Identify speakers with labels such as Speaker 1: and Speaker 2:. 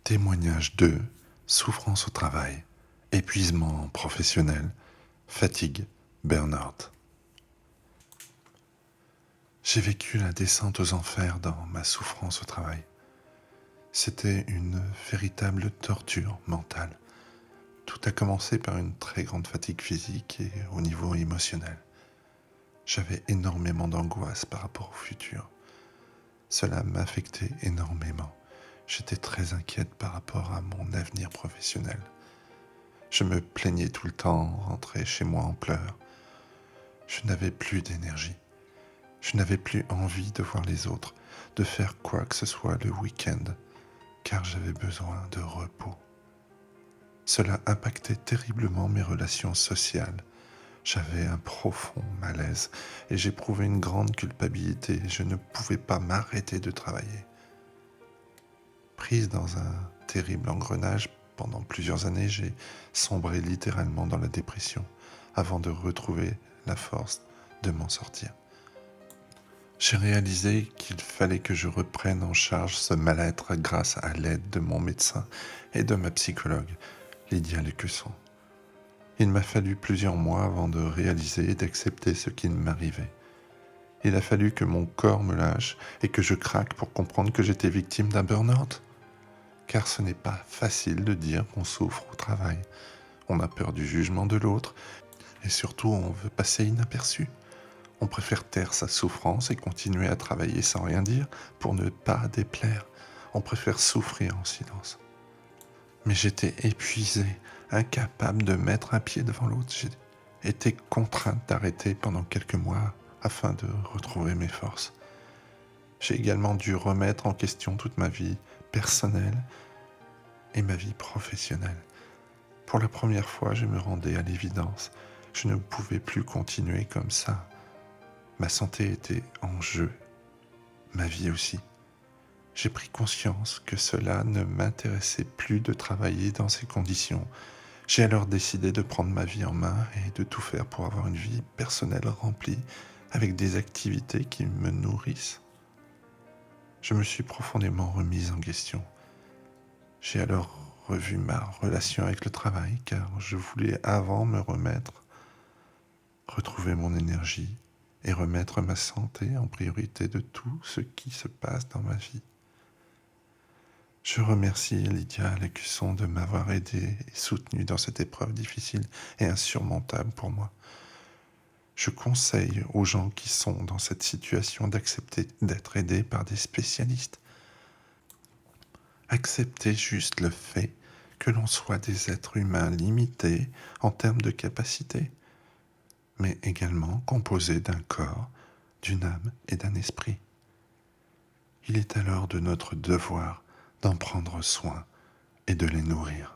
Speaker 1: Témoignage 2, souffrance au travail, épuisement professionnel, fatigue, burn-out. J'ai vécu la descente aux enfers dans ma souffrance au travail. C'était une véritable torture mentale. Tout a commencé par une très grande fatigue physique et au niveau émotionnel. J'avais énormément d'angoisse par rapport au futur. Cela m'affectait énormément. J'étais très inquiète par rapport à mon avenir professionnel. Je me plaignais tout le temps, rentrais chez moi en pleurs. Je n'avais plus d'énergie. Je n'avais plus envie de voir les autres, de faire quoi que ce soit le week-end, car j'avais besoin de repos. Cela impactait terriblement mes relations sociales. J'avais un profond malaise et j'éprouvais une grande culpabilité. Je ne pouvais pas m'arrêter de travailler. Prise dans un terrible engrenage, pendant plusieurs années, j'ai sombré littéralement dans la dépression avant de retrouver la force de m'en sortir. J'ai réalisé qu'il fallait que je reprenne en charge ce mal-être grâce à l'aide de mon médecin et de ma psychologue, Lydia Lécusson. Il m'a fallu plusieurs mois avant de réaliser et d'accepter ce qui m'arrivait. Il a fallu que mon corps me lâche et que je craque pour comprendre que j'étais victime d'un burn-out. Car ce n'est pas facile de dire qu'on souffre au travail. On a peur du jugement de l'autre et surtout on veut passer inaperçu. On préfère taire sa souffrance et continuer à travailler sans rien dire pour ne pas déplaire. On préfère souffrir en silence. Mais j'étais épuisé, incapable de mettre un pied devant l'autre. J'ai été contrainte d'arrêter pendant quelques mois afin de retrouver mes forces. J'ai également dû remettre en question toute ma vie personnelle et ma vie professionnelle. Pour la première fois, je me rendais à l'évidence. Je ne pouvais plus continuer comme ça. Ma santé était en jeu, ma vie aussi. J'ai pris conscience que cela ne m'intéressait plus de travailler dans ces conditions. J'ai alors décidé de prendre ma vie en main et de tout faire pour avoir une vie personnelle remplie, avec des activités qui me nourrissent. Je me suis profondément remise en question. J'ai alors revu ma relation avec le travail, car je voulais avant me remettre, retrouver mon énergie et remettre ma santé en priorité de tout ce qui se passe dans ma vie. Je remercie Lydia Lécusson de m'avoir aidé et soutenu dans cette épreuve difficile et insurmontable pour moi. Je conseille aux gens qui sont dans cette situation d'accepter d'être aidés par des spécialistes. Accepter juste le fait que l'on soit des êtres humains limités en termes de capacité, mais également composés d'un corps, d'une âme et d'un esprit. Il est alors de notre devoir d'en prendre soin et de les nourrir.